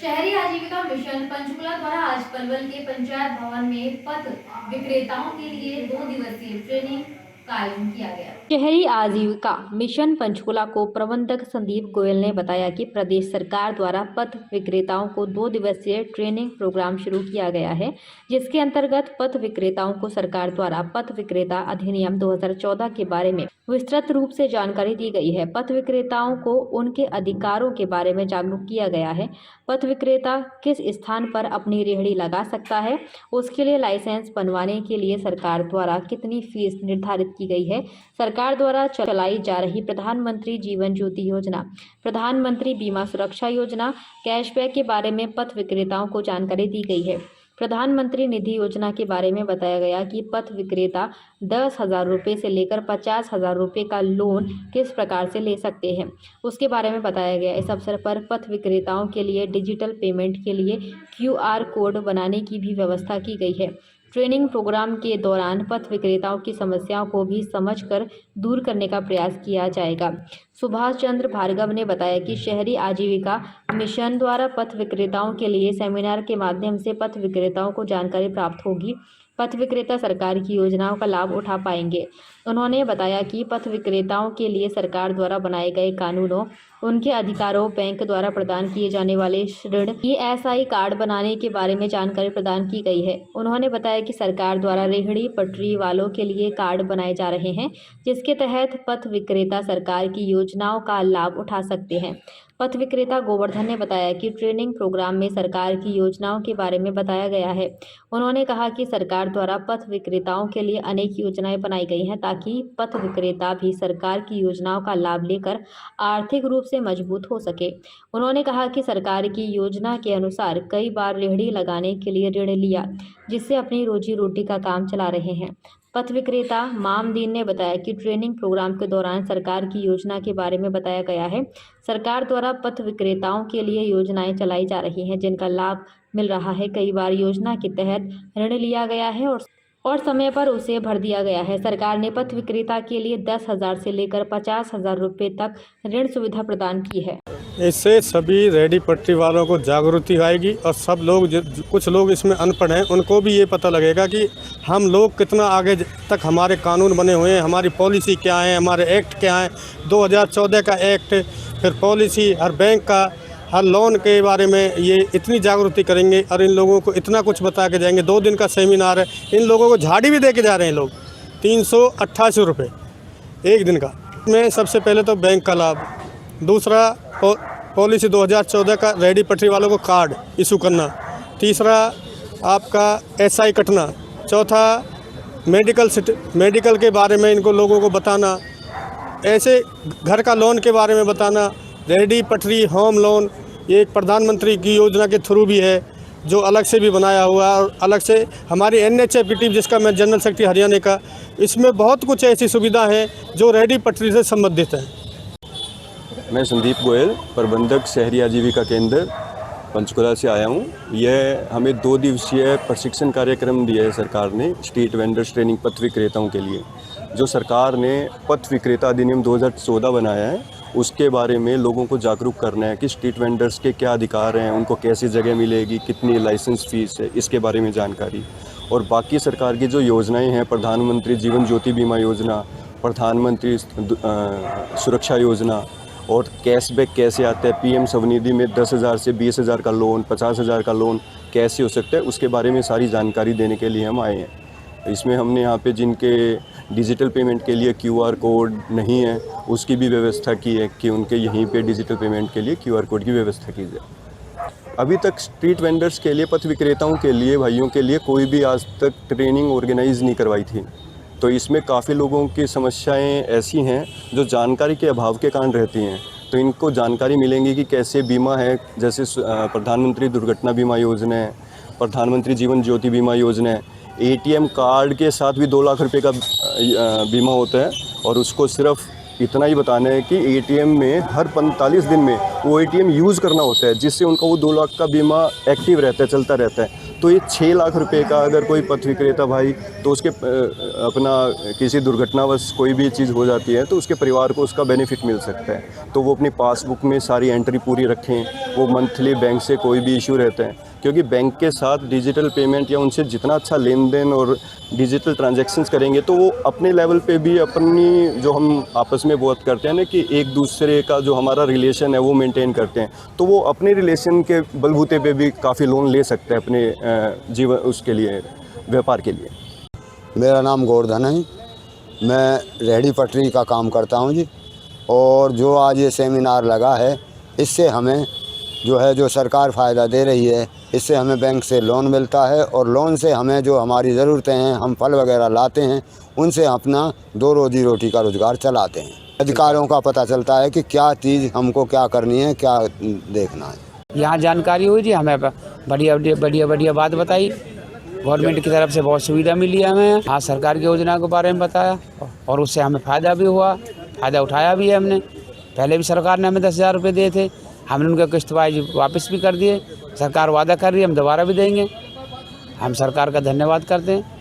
शहरी आजीविका मिशन पंचकुला द्वारा आज पलवल के पंचायत भवन में पथ विक्रेताओं के लिए 2 दिवसीय ट्रेनिंग का आयोजन किया गया। शहरी आजीविका मिशन पंचकुला को प्रबंधक संदीप गोयल ने बताया कि प्रदेश सरकार द्वारा पथ विक्रेताओं को 2 दिवसीय ट्रेनिंग प्रोग्राम शुरू किया गया है, जिसके अंतर्गत पथ विक्रेताओं को सरकार द्वारा पथ विक्रेता अधिनियम 2014 के बारे में विस्तृत रूप से जानकारी दी गई है। पथ विक्रेताओं को उनके अधिकारों के बारे में जागरूक किया गया है। पथ विक्रेता किस स्थान पर अपनी रेहड़ी लगा सकता है, उसके लिए लाइसेंस बनवाने के लिए सरकार द्वारा कितनी फीस निर्धारित की गई है, सरकार द्वारा चलाई जा रही प्रधानमंत्री जीवन ज्योति योजना, प्रधानमंत्री बीमा सुरक्षा योजना, कैशबैक के बारे में पथ विक्रेताओं को जानकारी दी गई है। प्रधानमंत्री निधि योजना के बारे में बताया गया कि पथ विक्रेता 10,000 रुपये से लेकर 50,000 रुपये का लोन किस प्रकार से ले सकते हैं, उसके बारे में बताया गया। इस अवसर पर पथ विक्रेताओं के लिए डिजिटल पेमेंट के लिए QR कोड बनाने की भी व्यवस्था की गई है। ट्रेनिंग प्रोग्राम के दौरान पथ विक्रेताओं की समस्याओं को भी समझकर दूर करने का प्रयास किया जाएगा। सुभाष चंद्र भार्गव ने बताया कि शहरी आजीविका मिशन द्वारा पथ विक्रेताओं के लिए सेमिनार के माध्यम से पथ विक्रेताओं को जानकारी प्राप्त होगी। पथ विक्रेता सरकार की योजनाओं का लाभ उठा पाएंगे। उन्होंने बताया कि पथ विक्रेताओं के लिए सरकार द्वारा बनाए गए कानूनों, उनके अधिकारों, बैंक द्वारा प्रदान किए जाने वाले ऋण, ESI कार्ड बनाने के बारे में जानकारी प्रदान की गई है। उन्होंने बताया कि सरकार द्वारा रेहड़ी पटरी वालों के लिए कार्ड बनाए जा रहे हैं, जिसके तहत पथ विक्रेता सरकार की योजनाओं का लाभ उठा सकते हैं। पथ विक्रेता गोवर्धन ने बताया कि ट्रेनिंग प्रोग्राम में सरकार की योजनाओं के बारे में बताया गया है। उन्होंने कहा कि सरकार द्वारा पथ विक्रेताओं के लिए अनेक योजनाएं बनाई गई हैं, ताकि पथ विक्रेता भी सरकार की योजनाओं का लाभ लेकर आर्थिक रूप से मजबूत हो सके। उन्होंने कहा कि सरकार की योजना के अनुसार कई बार रेहड़ी लगाने के लिए ऋण लिया, जिससे अपनी रोजी रोटी का काम चला रहे हैं। पथ विक्रेता मामदीन ने बताया कि ट्रेनिंग प्रोग्राम के दौरान सरकार की योजना के बारे में बताया गया है। सरकार द्वारा पथ विक्रेताओं के लिए योजनाएं चलाई जा रही हैं, जिनका लाभ मिल रहा है। कई बार योजना के तहत ऋण लिया गया है और समय पर उसे भर दिया गया है। सरकार ने पथ विक्रेता के लिए 10,000 से लेकर 50,000 रुपये तक ऋण सुविधा प्रदान की है। इससे सभी रेहड़ी पटरी वालों को जागृति आएगी और सब लोग, कुछ लोग इसमें अनपढ़ हैं, उनको भी ये पता लगेगा कि हम लोग कितना आगे तक हमारे कानून बने हुए हैं, हमारी पॉलिसी क्या है, हमारे एक्ट क्या है। 2014 का एक्ट, फिर पॉलिसी, हर बैंक का, हर लोन के बारे में ये इतनी जागृति करेंगे और इन लोगों को इतना कुछ बता के जाएंगे। 2 दिन का सेमिनार है। इन लोगों को झाड़ी भी दे के जा रहे हैं लोग, 388 रुपये 1 दिन का। में सबसे पहले तो बैंक का लाभ, दूसरा पॉलिसी 2014 का रेहड़ी पटरी वालों को कार्ड इशू करना, तीसरा आपका SI कटना, चौथा मेडिकल के बारे में इनको लोगों को बताना, ऐसे घर का लोन के बारे में बताना। रेहड़ी पटरी होम लोन ये एक प्रधानमंत्री की योजना के थ्रू भी है, जो अलग से भी बनाया हुआ है, और अलग से हमारी NHF की टीम, जिसका मैं जनरल सेक्रेटरी हरियाणा का, इसमें बहुत कुछ ऐसी सुविधा है जो रेहड़ी पटरी से संबंधित है। मैं संदीप गोयल, प्रबंधक शहरी आजीविका केंद्र पंचकुला से आया हूँ। यह हमें 2 दिवसीय प्रशिक्षण कार्यक्रम दिया है सरकार ने, स्ट्रीट वेंडर्स ट्रेनिंग पथ विक्रेताओं के लिए। जो सरकार ने पथ विक्रेता अधिनियम 2014 बनाया है, उसके बारे में लोगों को जागरूक करना है कि स्ट्रीट वेंडर्स के क्या अधिकार हैं, उनको कैसी जगह मिलेगी, कितनी लाइसेंस फ़ीस है, इसके बारे में जानकारी। और बाकी सरकार की जो योजनाएं हैं, प्रधानमंत्री जीवन ज्योति बीमा योजना, प्रधानमंत्री सुरक्षा योजना, और कैशबैक कैसे आता है, PM स्वनिधि में 10,000 से 20,000 का लोन, 50,000 का लोन कैसे हो सकता है, उसके बारे में सारी जानकारी देने के लिए हम आए हैं। इसमें हमने यहाँ पे जिनके डिजिटल पेमेंट के लिए QR कोड नहीं है, उसकी भी व्यवस्था की है कि उनके यहीं पे डिजिटल पेमेंट के लिए QR कोड की व्यवस्था की जाए। अभी तक स्ट्रीट वेंडर्स के लिए, पथ विक्रेताओं के लिए, भाइयों के लिए कोई भी आज तक ट्रेनिंग ऑर्गेनाइज नहीं करवाई थी। तो इसमें काफ़ी लोगों की समस्याएं ऐसी हैं जो जानकारी के अभाव के कारण रहती हैं। तो इनको जानकारी मिलेंगी कि कैसे बीमा है, जैसे प्रधानमंत्री दुर्घटना बीमा योजना है, प्रधानमंत्री जीवन ज्योति बीमा योजना है। ATM कार्ड के साथ भी 2 लाख रुपए का बीमा होता है, और उसको सिर्फ इतना ही बताना है कि ATM में हर 45 दिन में वो ATM यूज़ करना होता है, जिससे उनका वो 2 लाख का बीमा एक्टिव रहता है, चलता रहता है। तो ये 6 लाख रुपए का अगर कोई पथ विक्रेता भाई तो उसके अपना किसी दुर्घटनावश कोई भी चीज़ हो जाती है तो उसके परिवार को उसका बेनिफिट मिल सकता है। तो वो अपनी पासबुक में सारी एंट्री पूरी रखें, वो मंथली बैंक से कोई भी इशू रहता है, क्योंकि बैंक के साथ डिजिटल पेमेंट या उनसे जितना अच्छा लेन देन और डिजिटल ट्रांजैक्शंस करेंगे तो वो अपने लेवल पे भी अपनी जो हम आपस में बात करते हैं ना कि एक दूसरे का जो हमारा रिलेशन है वो मेंटेन करते हैं, तो वो अपने रिलेशन के बलबूते पे भी काफ़ी लोन ले सकते हैं अपने जीवन उसके लिए, व्यापार के लिए। मेरा नाम गोवर्धन है, मैं रेहड़ी पटरी का काम करता हूं जी। और जो आज ये सेमिनार लगा है, इससे हमें जो सरकार फ़ायदा दे रही है, इससे हमें बैंक से लोन मिलता है और लोन से हमें जो हमारी ज़रूरतें हैं, हम फल वगैरह लाते हैं, उनसे अपना 2 रोज़ी रोटी का रोज़गार चलाते हैं। अधिकारों का पता चलता है कि क्या चीज़ हमको क्या करनी है, क्या देखना है। यहाँ जानकारी हुई जी, हमें बढ़िया बात बताई, गवर्नमेंट की तरफ से बहुत सुविधा मिली है हमें। हाँ, सरकार की योजना के बारे में बताया और उससे हमें फ़ायदा भी हुआ, फ़ायदा उठाया भी है हमने। पहले भी सरकार ने हमें 10,000 रुपये दिए थे, हमने उनके किस्त वाइज वापस भी कर दिए। सरकार वादा कर रही है हम दोबारा भी देंगे। हम सरकार का धन्यवाद करते हैं।